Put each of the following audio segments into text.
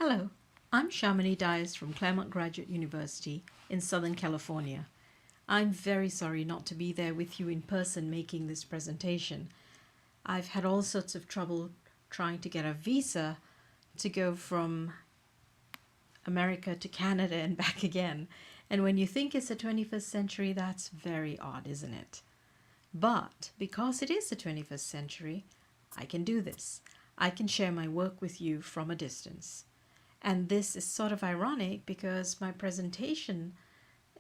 Hello, I'm Shamini Dias from Claremont Graduate University in Southern California. I'm very sorry not to be there with you in person making this presentation. I've had all sorts of trouble trying to get a visa to go from America to Canada and back again. And when you think it's the 21st century, that's very odd, isn't it? But because it is the 21st century, I can do this. I can share my work with you from a distance. And this is sort of ironic because my presentation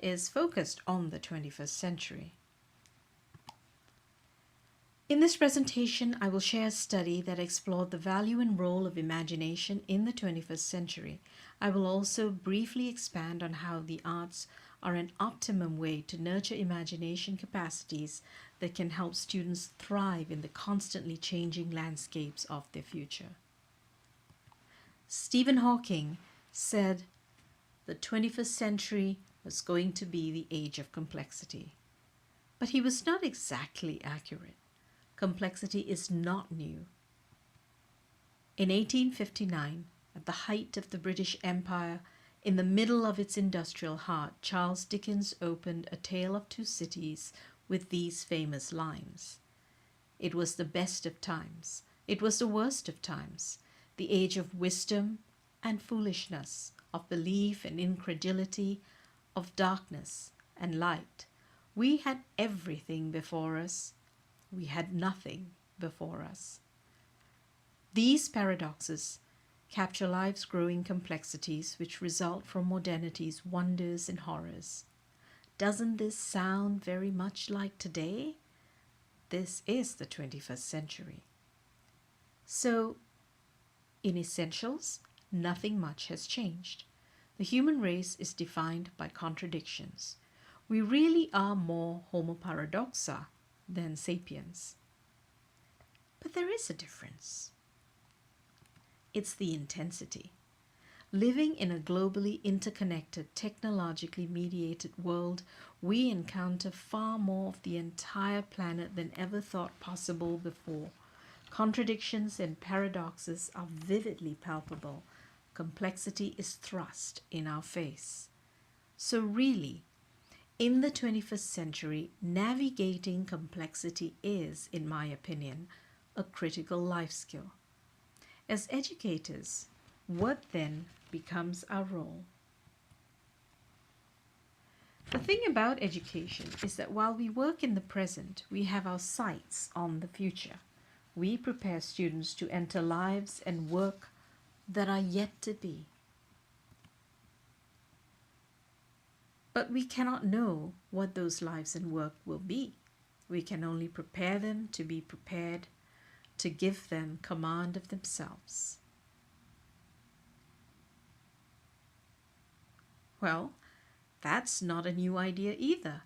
is focused on the 21st century. In this presentation, I will share a study that explored the value and role of imagination in the 21st century. I will also briefly expand on how the arts are an optimum way to nurture imagination capacities that can help students thrive in the constantly changing landscapes of their future. Stephen Hawking said the 21st century was going to be the age of complexity. But he was not exactly accurate. Complexity is not new. In 1859, at the height of the British Empire, in the middle of its industrial heart, Charles Dickens opened A Tale of Two Cities with these famous lines. It was the best of times. It was the worst of times. The age of wisdom and foolishness, of belief and incredulity, of darkness and light. We had everything before us. We had nothing before us. These paradoxes capture life's growing complexities which result from modernity's wonders and horrors. Doesn't this sound very much like today? This is the 21st century. So, in essentials, nothing much has changed. The human race is defined by contradictions. We really are more homo paradoxa than sapiens. But there is a difference. It's the intensity. Living in a globally interconnected, technologically mediated world, we encounter far more of the entire planet than ever thought possible before. Contradictions and paradoxes are vividly palpable. Complexity is thrust in our face. So really, in the 21st century, navigating complexity is, in my opinion, a critical life skill. As educators, what then becomes our role? The thing about education is that while we work in the present, we have our sights on the future. We prepare students to enter lives and work that are yet to be. But we cannot know what those lives and work will be. We can only prepare them to be prepared, to give them command of themselves. Well, that's not a new idea either,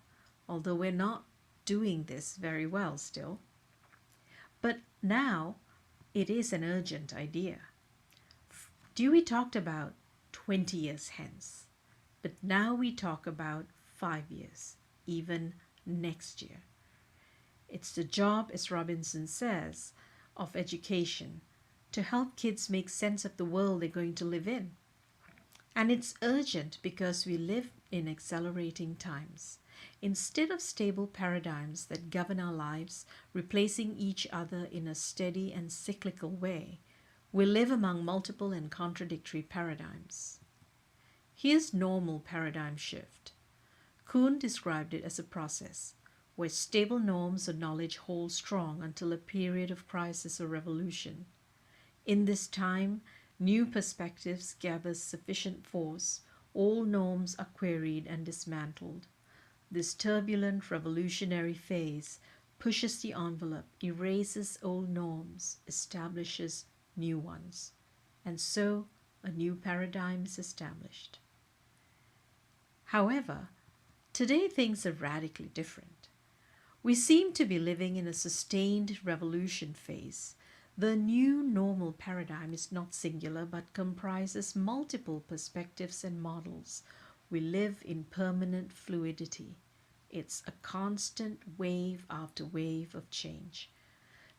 although we're not doing this very well still. But now it is an urgent idea. Dewey talked about 20 years hence, but now we talk about 5 years, even next year. It's the job, as Robinson says, of education to help kids make sense of the world they're going to live in. And it's urgent because we live in accelerating times. Instead of stable paradigms that govern our lives, replacing each other in a steady and cyclical way, we live among multiple and contradictory paradigms. Here's normal paradigm shift. Kuhn described it as a process where stable norms of knowledge hold strong until a period of crisis or revolution. In this time, new perspectives gather sufficient force. All norms are queried and dismantled. This turbulent revolutionary phase pushes the envelope, erases old norms, establishes new ones. And so a new paradigm is established. However, today things are radically different. We seem to be living in a sustained revolution phase. The new normal paradigm is not singular but comprises multiple perspectives and models. We live in permanent fluidity. It's a constant wave after wave of change.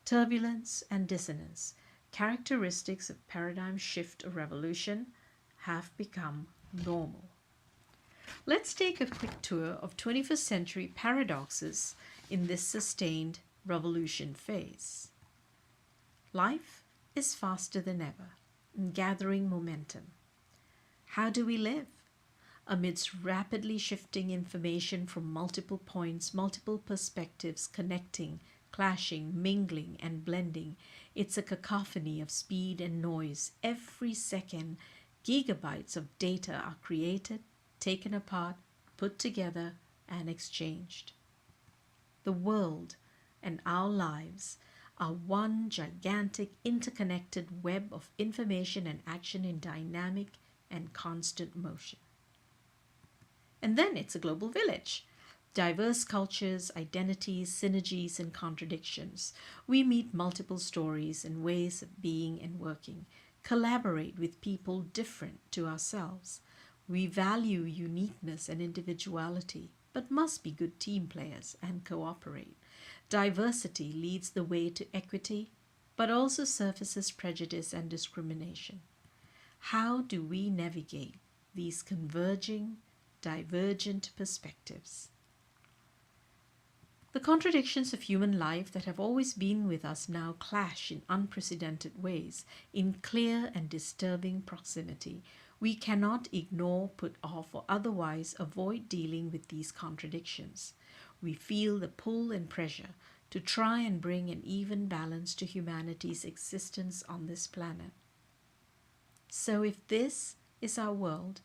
Turbulence and dissonance, characteristics of paradigm shift or revolution, have become normal. Let's take a quick tour of 21st century paradoxes in this sustained revolution phase. Life is faster than ever and gathering momentum. How do we live? Amidst rapidly shifting information from multiple points, multiple perspectives, connecting, clashing, mingling, and blending, it's a cacophony of speed and noise. Every second, gigabytes of data are created, taken apart, put together, and exchanged. The world and our lives are one gigantic interconnected web of information and action in dynamic and constant motion. And then it's a global village. Diverse cultures, identities, synergies, and contradictions. We meet multiple stories and ways of being and working, collaborate with people different to ourselves. We value uniqueness and individuality, but must be good team players and cooperate. Diversity leads the way to equity, but also surfaces prejudice and discrimination. How do we navigate these converging, divergent perspectives? The contradictions of human life that have always been with us now clash in unprecedented ways, in clear and disturbing proximity. We cannot ignore, put off, or otherwise avoid dealing with these contradictions. We feel the pull and pressure to try and bring an even balance to humanity's existence on this planet. So if this is our world,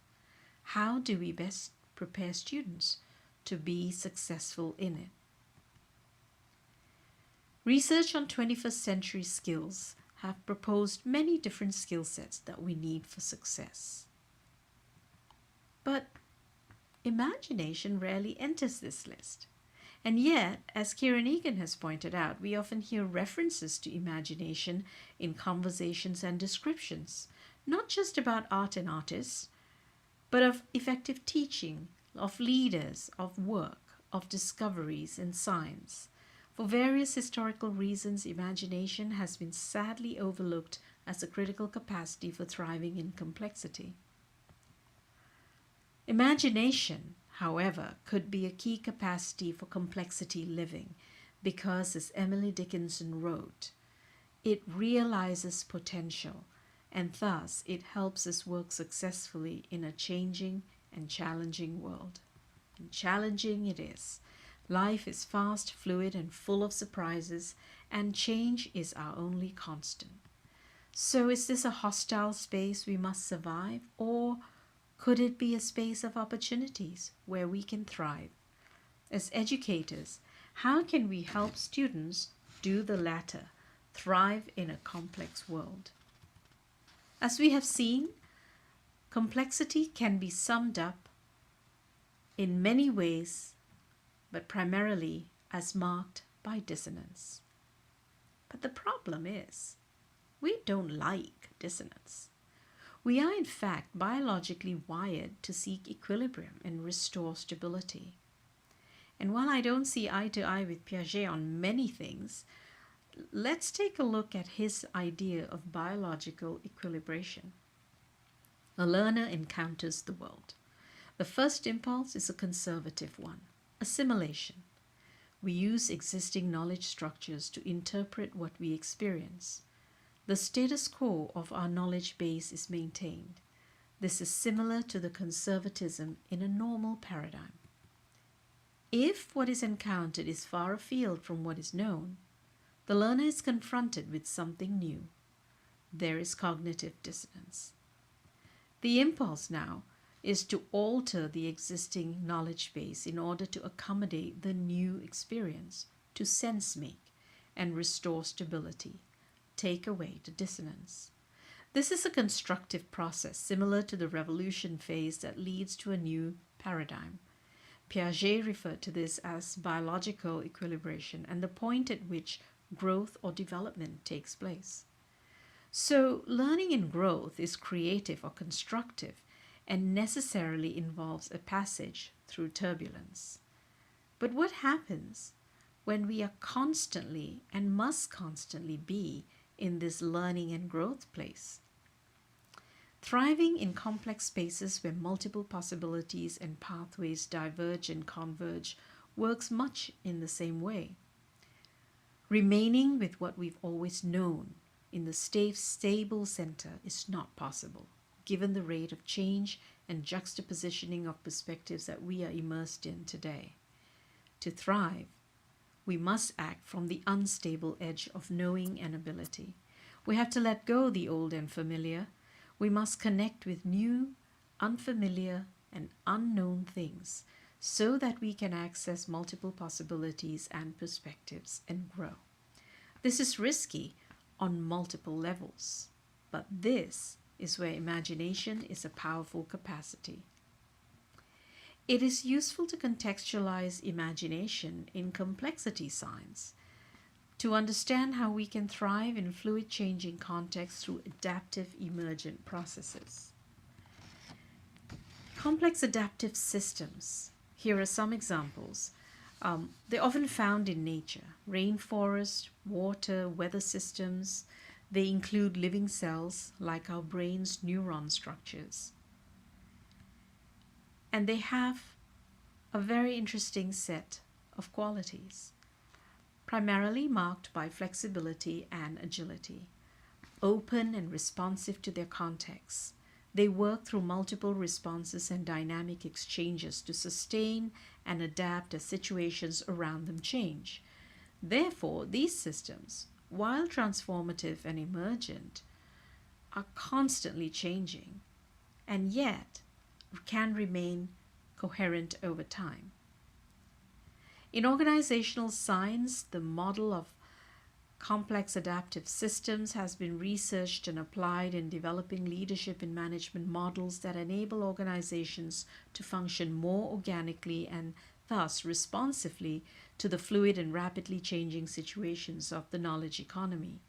how do we best prepare students to be successful in it? Research on 21st century skills have proposed many different skill sets that we need for success. But imagination rarely enters this list. And yet, as Kieran Egan has pointed out, we often hear references to imagination in conversations and descriptions, not just about art and artists, but of effective teaching, of leaders, of work, of discoveries in science. For various historical reasons, imagination has been sadly overlooked as a critical capacity for thriving in complexity. Imagination, however, could be a key capacity for complexity living because, as Emily Dickinson wrote, it realizes potential and thus it helps us work successfully in a changing and challenging world. And challenging it is. Life is fast, fluid, and full of surprises, and change is our only constant. So is this a hostile space we must survive, or could it be a space of opportunities where we can thrive? As educators, how can we help students do the latter, thrive in a complex world? As we have seen, complexity can be summed up in many ways, but primarily as marked by dissonance. But the problem is, we don't like dissonance. We are in fact biologically wired to seek equilibrium and restore stability. And while I don't see eye to eye with Piaget on many things, let's take a look at his idea of biological equilibration. A learner encounters the world. The first impulse is a conservative one. Assimilation. We use existing knowledge structures to interpret what we experience. The status quo of our knowledge base is maintained. This is similar to the conservatism in a normal paradigm. If what is encountered is far afield from what is known, the learner is confronted with something new. There is cognitive dissonance. The impulse now is to alter the existing knowledge base in order to accommodate the new experience, to sense make and restore stability, take away the dissonance. This is a constructive process similar to the revolution phase that leads to a new paradigm. Piaget referred to this as biological equilibration and the point at which growth or development takes place. So, learning and growth is creative or constructive and necessarily involves a passage through turbulence. But what happens when we are constantly and must constantly be in this learning and growth place? Thriving in complex spaces where multiple possibilities and pathways diverge and converge works much in the same way. Remaining with what we've always known in the stable center is not possible, given the rate of change and juxtapositioning of perspectives that we are immersed in today. To thrive, we must act from the unstable edge of knowing and ability. We have to let go the old and familiar. We must connect with new, unfamiliar, and unknown things so that we can access multiple possibilities and perspectives and grow. This is risky on multiple levels, but this is where imagination is a powerful capacity. It is useful to contextualize imagination in complexity science to understand how we can thrive in fluid changing contexts through adaptive emergent processes. Complex adaptive systems. Here are some examples. They're often found in nature: rainforest, water, weather systems. They include living cells like our brain's neuron structures. And they have a very interesting set of qualities, primarily marked by flexibility and agility. Open and responsive to their contexts, they work through multiple responses and dynamic exchanges to sustain and adapt as situations around them change. Therefore, these systems, while transformative and emergent, are constantly changing and yet can remain coherent over time. In organizational science, the model of complex adaptive systems has been researched and applied in developing leadership and management models that enable organizations to function more organically and thus responsively to the fluid and rapidly changing situations of the knowledge economy.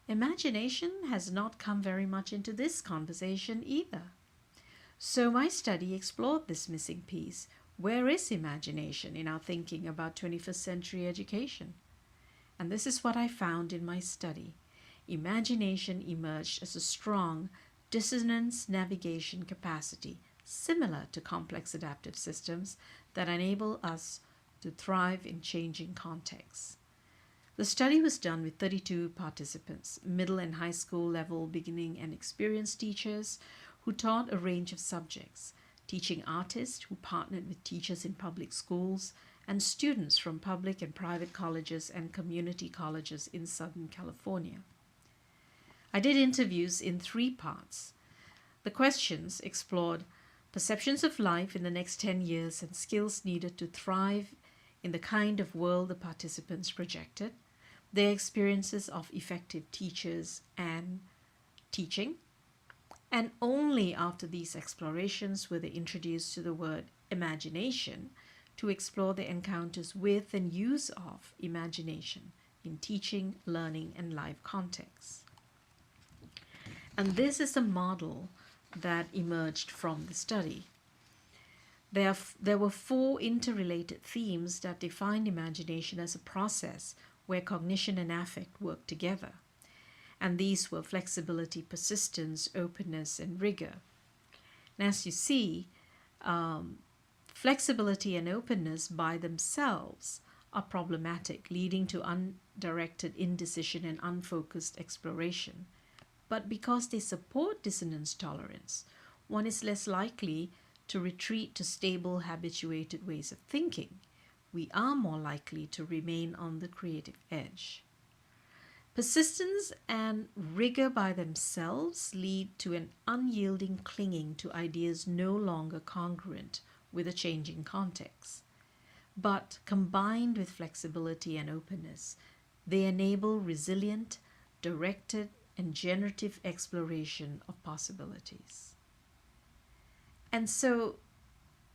Imagination has not come very much into this conversation either. So my study explored this missing piece. Where is imagination in our thinking about 21st century education? And this is what I found in my study. Imagination emerged as a strong dissonance navigation capacity, similar to complex adaptive systems that enable us to thrive in changing contexts. The study was done with 32 participants, middle and high school level beginning and experienced teachers who taught a range of subjects, teaching artists who partnered with teachers in public schools, and students from public and private colleges and community colleges in Southern California. I did interviews in 3 parts. The questions explored perceptions of life in the next 10 years and skills needed to thrive in the kind of world the participants projected, their experiences of effective teachers and teaching, and only after these explorations were they introduced to the word imagination to explore their encounters with and use of imagination in teaching, learning, and life contexts. And this is the model that emerged from the study. There were 4 interrelated themes that defined imagination as a process where cognition and affect work together. And these were flexibility, persistence, openness, and rigor. And as you see, flexibility and openness by themselves are problematic, leading to undirected indecision and unfocused exploration. But because they support dissonance tolerance, one is less likely to retreat to stable, habituated ways of thinking. We are more likely to remain on the creative edge. Persistence and rigor by themselves lead to an unyielding clinging to ideas no longer congruent with a changing context. But combined with flexibility and openness, they enable resilient, directed, and generative exploration of possibilities. And so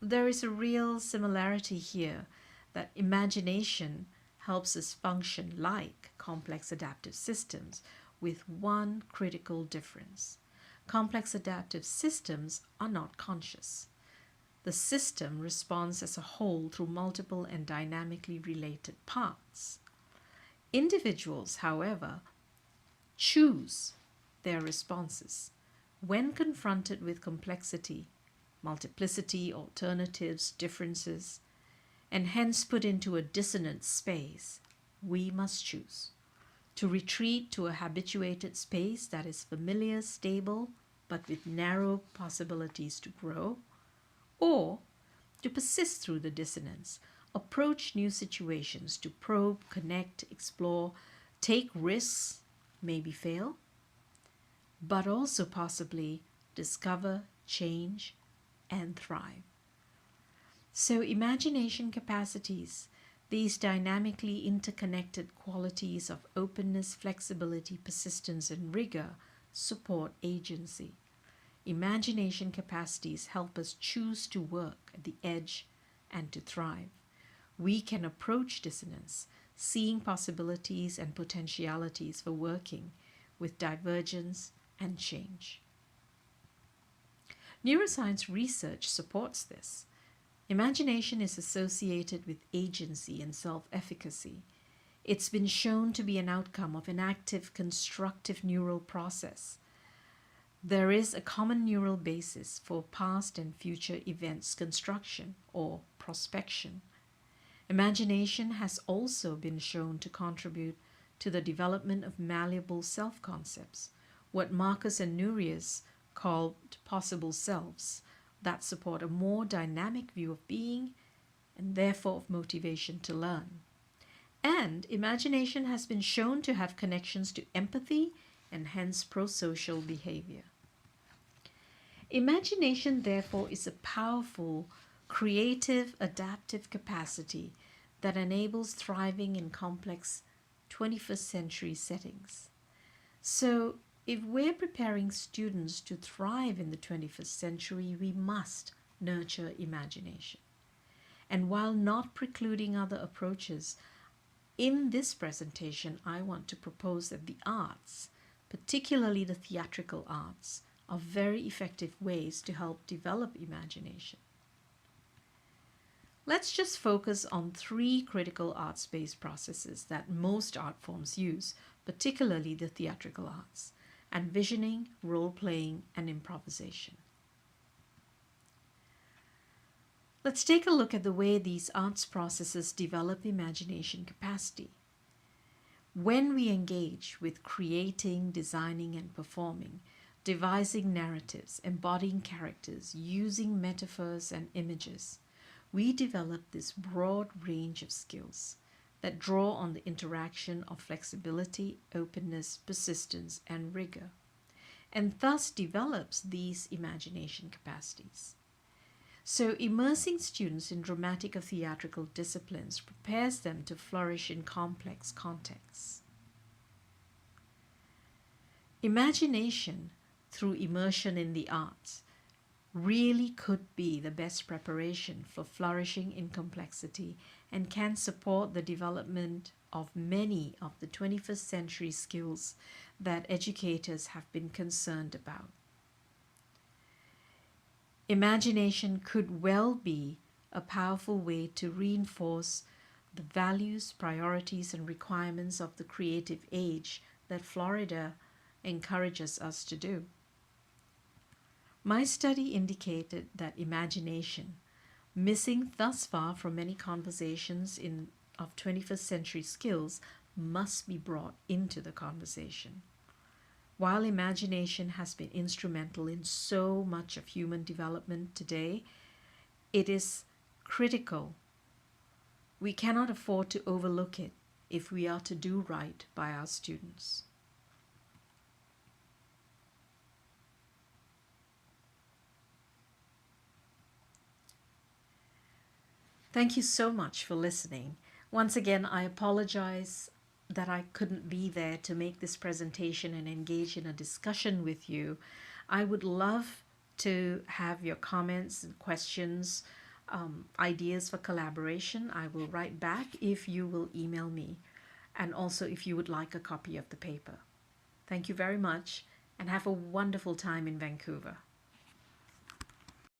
there is a real similarity here that imagination helps us function like complex adaptive systems, with one critical difference. Complex adaptive systems are not conscious. The system responds as a whole through multiple and dynamically related parts. Individuals, however, choose their responses, when confronted with complexity, multiplicity, alternatives, differences, and hence put into a dissonant space, we must choose to retreat to a habituated space that is familiar, stable, but with narrow possibilities to grow, or to persist through the dissonance, approach new situations to probe, connect, explore, take risks, maybe fail, but also possibly discover, change, and thrive. So, imagination capacities, these dynamically interconnected qualities of openness, flexibility, persistence, and rigor, support agency. Imagination capacities help us choose to work at the edge and to thrive. We can approach dissonance, seeing possibilities and potentialities for working with divergence and change. Neuroscience research supports this. Imagination is associated with agency and self-efficacy. It's been shown to be an outcome of an active, constructive neural process. There is a common neural basis for past and future events construction or prospection. Imagination has also been shown to contribute to the development of malleable self-concepts, what Marcus and Nurius called possible selves, that support a more dynamic view of being and therefore of motivation to learn. And imagination has been shown to have connections to empathy and hence pro-social behavior. Imagination, therefore, is a powerful, creative, adaptive capacity that enables thriving in complex 21st century settings. So, if we're preparing students to thrive in the 21st century, we must nurture imagination. And while not precluding other approaches, in this presentation, I want to propose that the arts, particularly the theatrical arts, are very effective ways to help develop imagination. Let's just focus on 3 critical arts-based processes that most art forms use, particularly the theatrical arts: envisioning, role-playing, and improvisation. Let's take a look at the way these arts processes develop imagination capacity. When we engage with creating, designing, and performing, devising narratives, embodying characters, using metaphors and images, we develop this broad range of skills that draw on the interaction of flexibility, openness, persistence, and rigor, and thus develops these imagination capacities. So, immersing students in dramatic or theatrical disciplines prepares them to flourish in complex contexts. Imagination, through immersion in the arts, really could be the best preparation for flourishing in complexity and can support the development of many of the 21st century skills that educators have been concerned about. Imagination could well be a powerful way to reinforce the values, priorities, and requirements of the creative age that Florida encourages us to do. My study indicated that imagination, missing thus far from many conversations of 21st century skills, must be brought into the conversation. While imagination has been instrumental in so much of human development today, it is critical. We cannot afford to overlook it if we are to do right by our students. Thank you so much for listening. Once again, I apologize that I couldn't be there to make this presentation and engage in a discussion with you. I would love to have your comments and questions, ideas for collaboration. I will write back if you will email me, and also if you would like a copy of the paper. Thank you very much, and have a wonderful time in Vancouver.